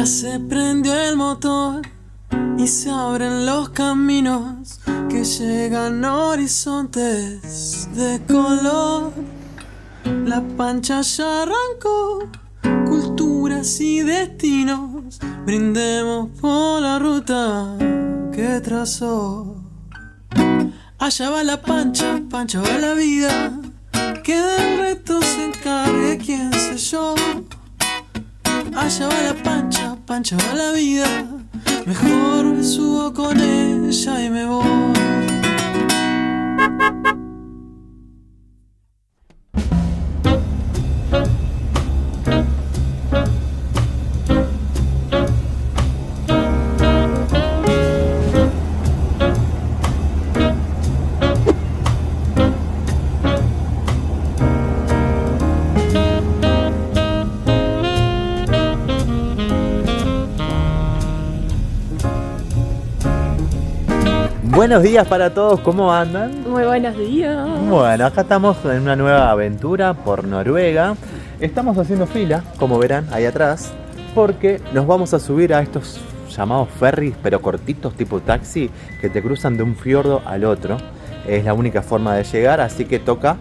Ya se prendió el motor y se abren los caminos que llegan a horizontes de color. La pancha ya arrancó, culturas y destinos, brindemos por la ruta que trazó. Allá va la pancha, pancha va la vida, que del resto se encargue quién sé yo. Allá va la pancha, pancha va la vida, mejor me subo con ella y me voy. Buenos días para todos, ¿cómo andan? Muy buenos días. Bueno, acá estamos en una nueva aventura por Noruega. Estamos haciendo fila, como verán ahí atrás, porque nos vamos a subir a estos llamados ferries, pero cortitos, tipo taxi, que te cruzan de un fiordo al otro. Es la única forma de llegar, así que toca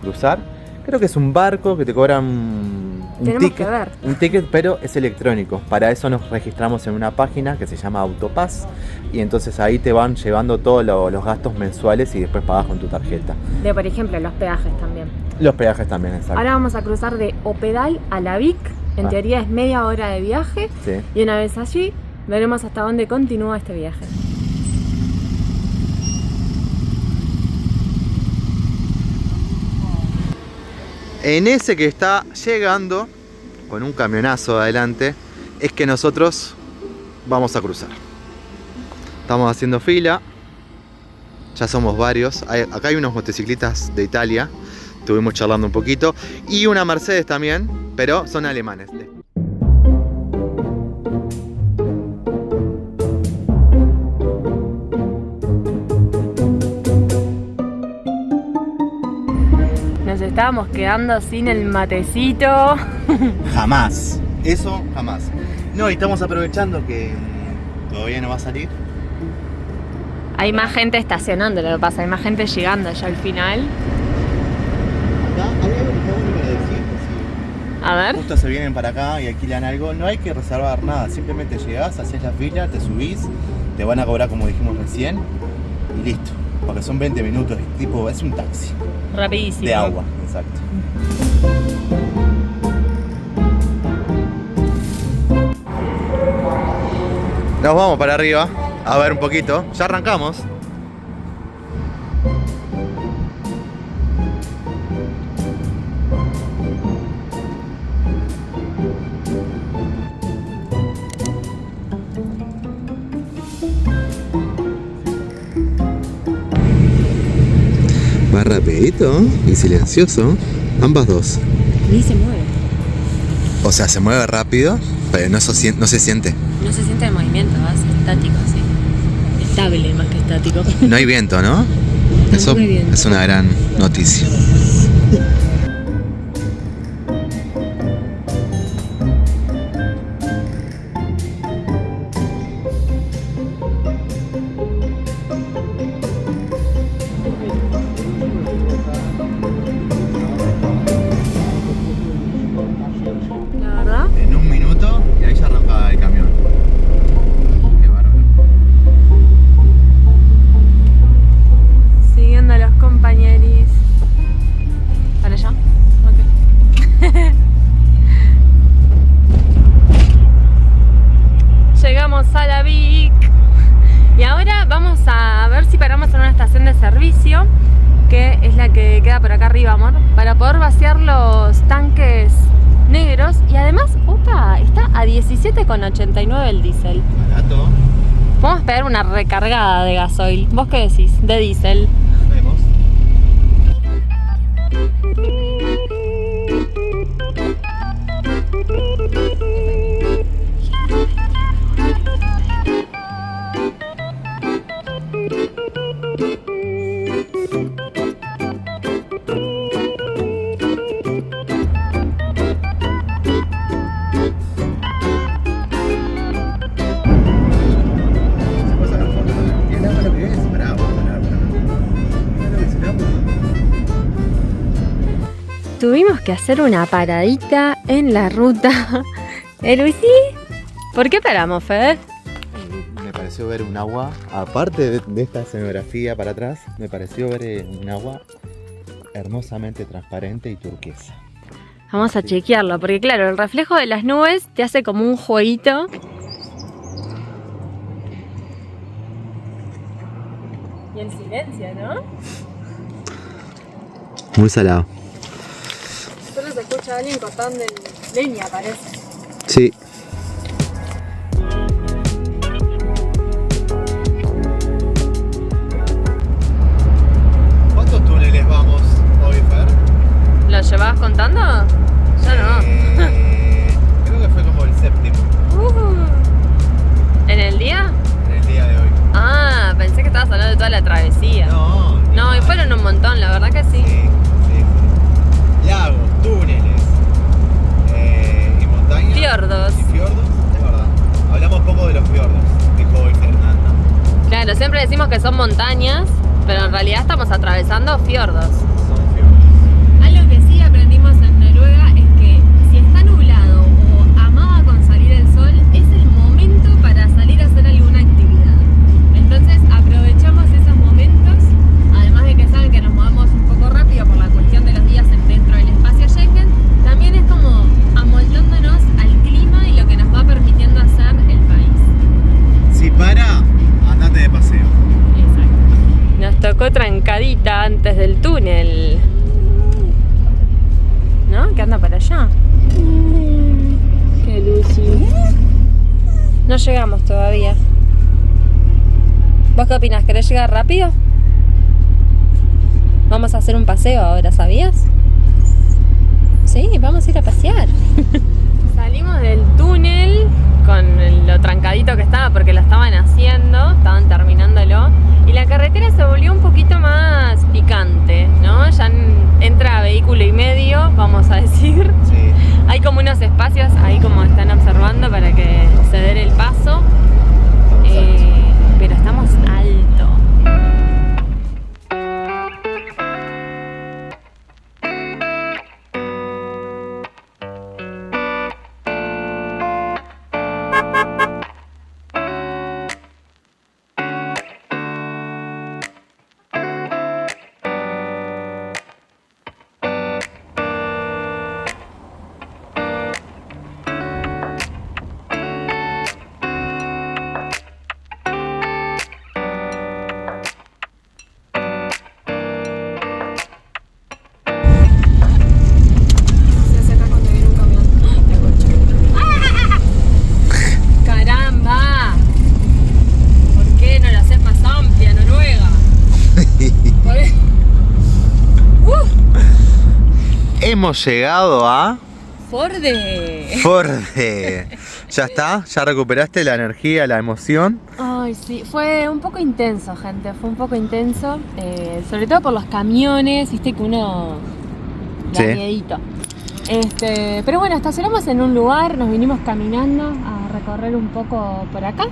cruzar. Creo que es un barco que te cobran un ticket, pero es electrónico. Para eso nos registramos en una página que se llama Autopass y entonces ahí te van llevando todos los gastos mensuales y después pagas con tu tarjeta. Por ejemplo, los peajes también. Los peajes también, exacto. Ahora vamos a cruzar de Opedal a Lavik. En teoría es media hora de viaje. Sí. Y una vez allí, veremos hasta dónde continúa este viaje. En ese que está llegando, con un camionazo adelante, es que nosotros vamos a cruzar. Estamos haciendo fila, ya somos varios. Acá hay unos motociclistas de Italia, estuvimos charlando un poquito, y una Mercedes también, pero son alemanes. Nos estábamos quedando sin el matecito. Jamás, eso jamás. No, y estamos aprovechando que todavía no va a salir. Hay más gente estacionando, lo que pasa, hay más gente llegando ya al final. Acá hay algo que está bueno para decir. Si A ver. justo se vienen para acá y alquilan algo, no hay que reservar nada. Simplemente llegás, haces la fila, te subís, te van a cobrar como dijimos recién y listo. Porque son 20 minutos, es un taxi. Rapidísimo. De agua, exacto. Nos vamos para arriba a ver un poquito. Ya arrancamos. Va rapidito y silencioso. Ambas dos. Ni se mueve. O sea, se mueve rápido, pero no se siente. No se siente el movimiento, es estático, sí. Estable más que estático. No hay viento, ¿no? Eso es una gran noticia. La verdad. En un minuto y ahí ya arranca el camión. Qué bárbaro. Siguiendo a los compañeros. ¿Para allá? Ok. Llegamos a Lavik. Y ahora vamos a ver si paramos en una estación de servicio, que es la que queda por acá arriba, amor, para poder vaciar los tanques negros. Y además, opa, está a 17,89 el diésel. Barato. Vamos a pegar una recargada de gasoil. ¿Vos qué decís? De diésel. Vemos. tuvimos que hacer una paradita en la ruta. Luisí? ¿Por qué paramos, Fede? Me pareció ver un agua, aparte de esta escenografía para atrás, me pareció ver un agua hermosamente transparente y turquesa. Vamos a chequearlo, porque claro, el reflejo de las nubes te hace como un jueguito. Y el silencio, ¿no? Muy salado. Solo se escucha a alguien cortando leña, parece. Sí. ¿Cuántos túneles vamos hoy, Fer? ¿Lo llevabas contando? Ya no. Creo que fue como el séptimo. ¿En el día? En el día de hoy. Ah, pensé que estabas hablando de toda la travesía. No, y fueron un montón, la verdad que sí. Sí. Lagos, túneles y montañas. Fiordos. Y fiordos, es verdad. Hablamos poco de los fiordos, dijo hoy Fernanda. Claro, siempre decimos que son montañas, pero en realidad estamos atravesando fiordos. Son fiordos. Algo que sí aprendimos en Noruega es que si está nublado o amaga con salir el sol, es el momento para salir a hacer alguna actividad. Entonces aprovechamos esos momentos, además de que saben que nos movemos un poco rápido por la cuestión de los días dentro del espacio Schengen, también es como amoldándonos al clima y lo que nos va permitiendo hacer el país. Si para, andate de paseo. Exacto. Nos tocó trancadita antes del túnel. ¿No? ¿Qué anda para allá? Qué Lucy. No llegamos todavía. ¿Vos qué opinás? ¿Querés llegar rápido? Vamos a hacer un paseo ahora, ¿sabías? Sí, vamos a ir a pasear. Salimos del túnel con lo trancadito que estaba porque lo estaban haciendo, estaban terminándolo. Y la carretera se volvió un poquito más picante, ¿no? Ya entra vehículo y medio, vamos a decir. Sí. Hay como unos espacios ahí como están observando para que se dé el paso. Pero estamos alto. Hemos llegado a Forde. ¿Ya está? ¿Ya recuperaste la energía, la emoción? Ay, sí, fue un poco intenso, gente, fue un poco intenso, sobre todo por los camiones, viste que uno da miedito. Pero bueno, estacionamos en un lugar, nos vinimos caminando a recorrer un poco por acá.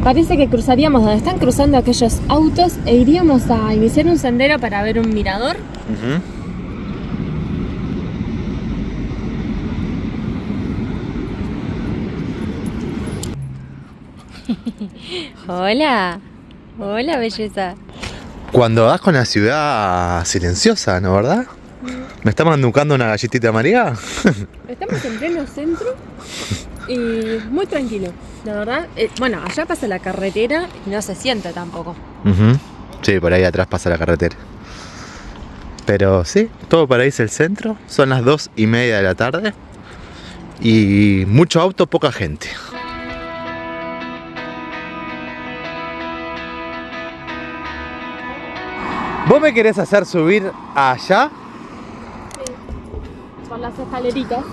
Parece que cruzaríamos donde están cruzando aquellos autos e iríamos a iniciar un sendero para ver un mirador. Hola, hola belleza. Cuando vas con la ciudad silenciosa, ¿no, verdad? ¿Me está manducando una galletita María? Estamos en pleno centro y muy tranquilo, la verdad. Bueno, allá pasa la carretera y no se siente tampoco. Sí, por ahí atrás pasa la carretera. Pero sí, todo para ahí es el centro. Son las 2:30 de la tarde y mucho auto, poca gente. ¿Vos me querés hacer subir allá? Sí, con las escaleritas.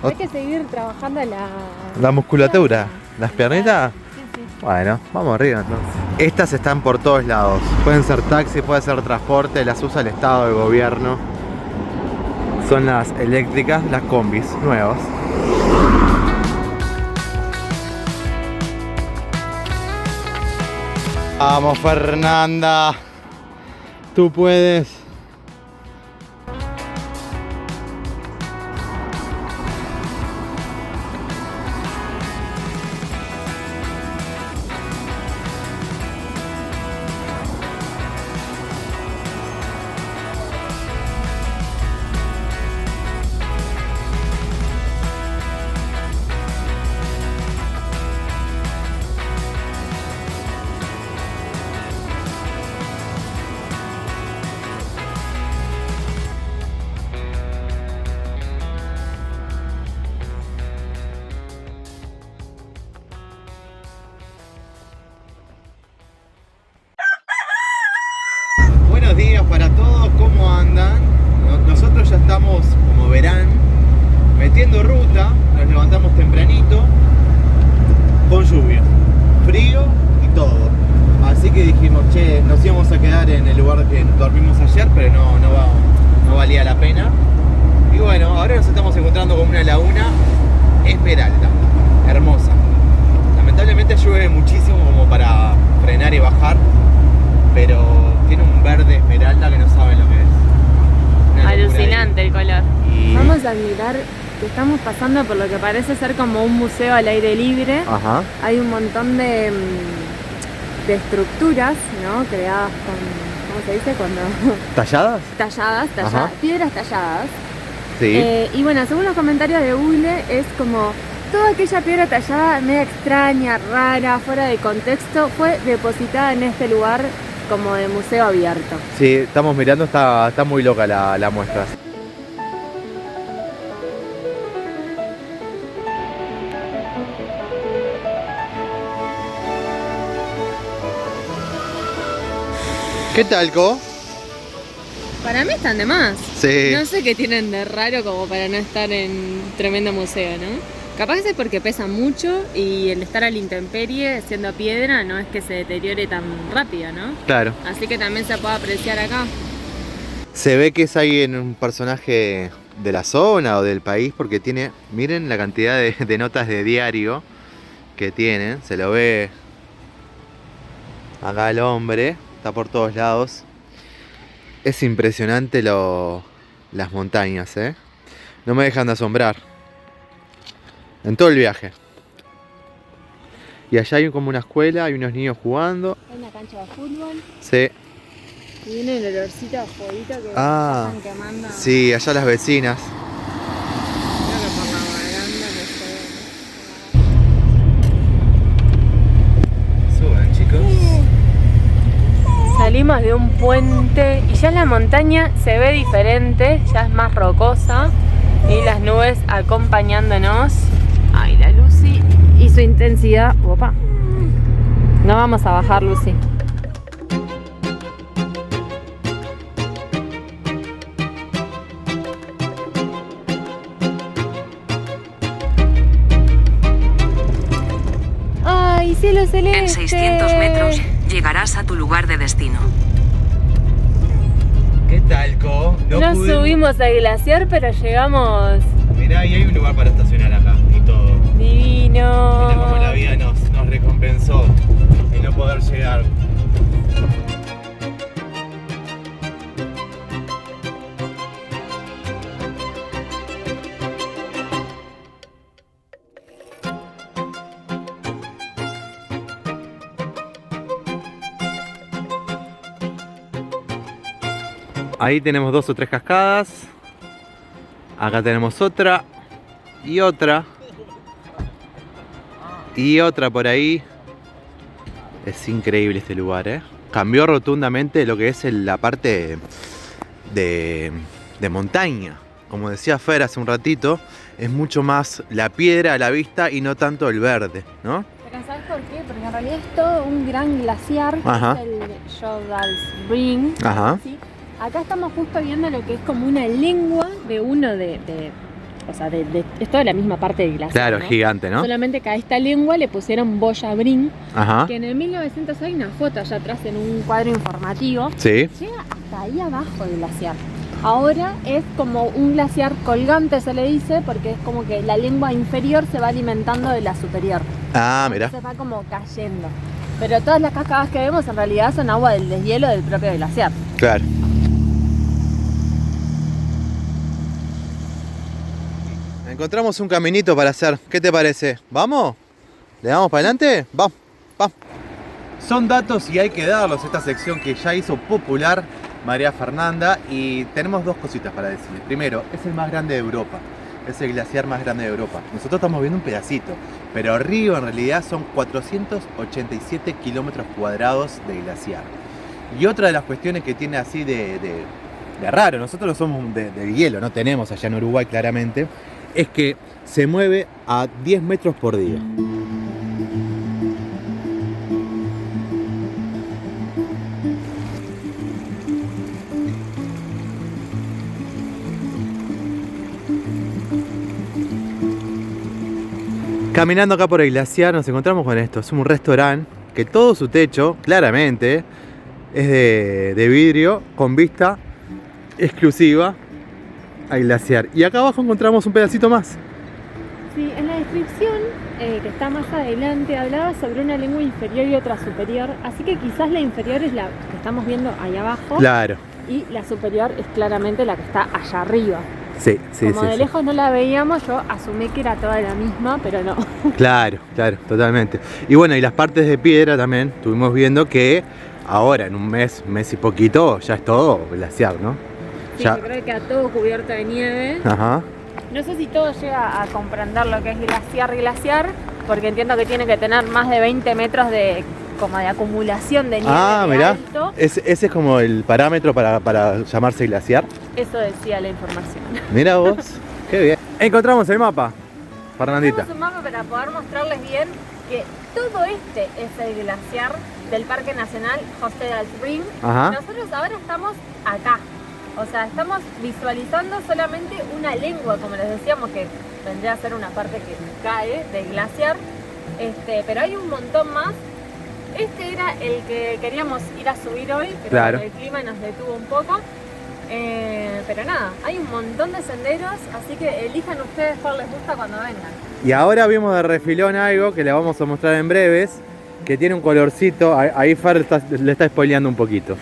Hay que seguir trabajando la musculatura, las piernitas. Sí. Bueno, vamos arriba entonces. Estas están por todos lados. Pueden ser taxis, puede ser transporte, las usa el Estado, el gobierno. Son las eléctricas, las combis nuevas. Vamos, Fernanda. Tú puedes. ruta, nos levantamos tempranito, con lluvia, frío y todo. Así que dijimos, che, nos íbamos a quedar en el lugar que dormimos ayer, pero no valía la pena. Y bueno, ahora nos estamos encontrando con una laguna esmeralda, hermosa. Lamentablemente llueve muchísimo como para frenar y bajar, pero tiene un verde esmeralda que no saben lo que es. Una Alucinante el color. Y... Vamos a admirar que estamos pasando por lo que parece ser como un museo al aire libre. Ajá. Hay un montón de estructuras, ¿no? Creadas con, ¿cómo se dice? Cuando ¿Talladas? talladas, Ajá. piedras talladas. Sí. Y bueno, según los comentarios de Google, es como toda aquella piedra tallada media extraña, rara, fuera de contexto, fue depositada en este lugar como de museo abierto. Sí, estamos mirando, está muy loca la muestra. ¿Qué tal, Co? Para mí están de más. Sí. No sé qué tienen de raro como para no estar en tremendo museo, ¿no? Capaz es porque pesa mucho y el estar a la intemperie siendo piedra no es que se deteriore tan rápido, ¿no? Claro. Así que también se puede apreciar acá. Se ve que es alguien, un personaje de la zona o del país, porque tiene, miren la cantidad de notas de diario que tienen. Se lo ve acá el hombre, está por todos lados. Es impresionante las montañas, ¿eh? No me dejan de asombrar. En todo el viaje. Y allá hay como una escuela, hay unos niños jugando. Hay una cancha de fútbol Sí. y viene el olorcito a fueguito que Ah, están quemando. sí, allá las vecinas. Creo que por la baranda no se ve. Suben, chicos. Salimos de un puente y ya la montaña se ve diferente, ya es más rocosa y las nubes acompañándonos. Ay, la Lucy y su intensidad. Opa. No vamos a bajar, Lucy. Ay, cielo celeste. En 600 metros llegarás a tu lugar de destino. ¿Qué tal, Co? No subimos al glaciar, pero llegamos. Mirá, ahí hay un lugar para estacionar acá y todo. Divino. Mirá cómo la vida nos recompensó el no poder llegar. Ahí tenemos 2 o 3 cascadas. Acá tenemos otra. Y otra. Y otra por ahí. Es increíble este lugar, ¿eh? Cambió rotundamente lo que es la parte de montaña. Como decía Fer hace un ratito, es mucho más la piedra a la vista y no tanto el verde, ¿no? Pero ¿sabes por qué? Porque en realidad es todo un gran glaciar, que Ajá. es el Jodalsbreen. Ajá. ¿Sí? Acá estamos justo viendo lo que es como una lengua de uno o sea, es toda la misma parte del glaciar, Claro, ¿no? gigante, ¿no? Solamente que a esta lengua le pusieron Bollabrín, Ajá. que en el 1900 hay una foto allá atrás en un cuadro informativo. Sí. Llega hasta ahí abajo del glaciar. Ahora es como un glaciar colgante, se le dice, porque es como que la lengua inferior se va alimentando de la superior. Ah, mira. Se va como cayendo. Pero todas las cascadas que vemos en realidad son agua del deshielo del propio glaciar. Claro. Encontramos un caminito para hacer. ¿Qué te parece? ¿Vamos? ¿Le damos para adelante? Vamos, vamos. Son datos y hay que darlos. Esta sección que ya hizo popular María Fernanda. Y tenemos 2 cositas para decirles. Primero, es el más grande de Europa. Es el glaciar más grande de Europa. Nosotros estamos viendo un pedacito. Pero arriba en realidad son 487 kilómetros cuadrados de glaciar. Y otra de las cuestiones que tiene así de raro, nosotros no somos de hielo, no tenemos allá en Uruguay claramente, es que se mueve a 10 metros por día. Caminando acá por el glaciar nos encontramos con esto. Es un restaurante que todo su techo, claramente, es de vidrio con vista exclusiva al glaciar. Y acá abajo encontramos un pedacito más. Sí, en la descripción, que está más adelante, hablaba sobre una lengua inferior y otra superior. Así que quizás la inferior es la que estamos viendo ahí abajo. Claro. Y la superior es claramente la que está allá arriba. Sí, sí, Como sí. de Sí. lejos no la veíamos, yo asumí que era toda la misma, pero no. Claro, claro, totalmente. Y bueno, y las partes de piedra también, estuvimos viendo que ahora, en un mes y poquito, ya es todo glaciar, ¿no? Sí, Ya. yo creo que queda todo cubierto de nieve. Ajá. No sé si todo llega a comprender lo que es glaciar, porque entiendo que tiene que tener más de 20 metros de acumulación de nieve de mirá. alto. Ese es como el parámetro para llamarse glaciar. Eso decía la información. Mira vos, qué bien. Encontramos el mapa, Fernandita. Tenemos un mapa para poder mostrarles bien que todo este es el glaciar del Parque Nacional José del Rin. Ajá. Nosotros ahora estamos acá. O sea, estamos visualizando solamente una lengua, como les decíamos, que vendría a ser una parte que cae del glaciar. Pero hay un montón más. Este era el que queríamos ir a subir hoy, pero Claro. el clima nos detuvo un poco. Pero nada, hay un montón de senderos, así que elijan ustedes cuál les gusta cuando vengan. Y ahora vimos de refilón algo que le vamos a mostrar en breves, que tiene un colorcito. Ahí Fer le está spoileando un poquito.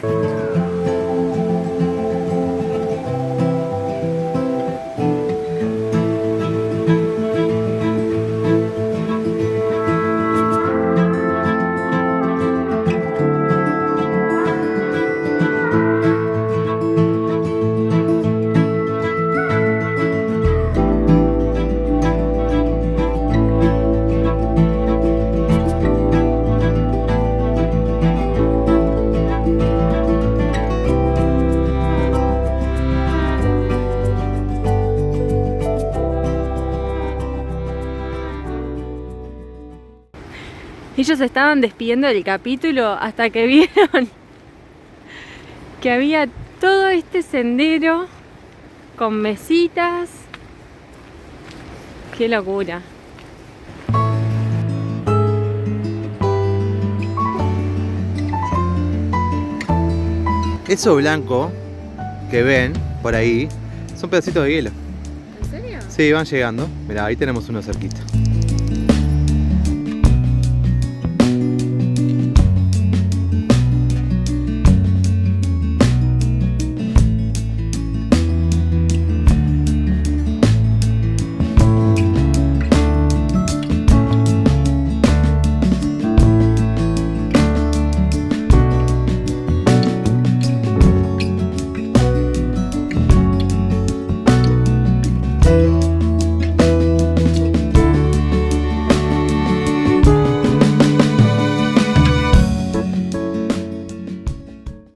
Ellos estaban despidiendo del capítulo hasta que vieron que había todo este sendero con mesitas. ¡Qué locura! Eso blanco que ven por ahí son pedacitos de hielo. ¿En serio? Sí, van llegando. Mirá, ahí tenemos uno cerquita.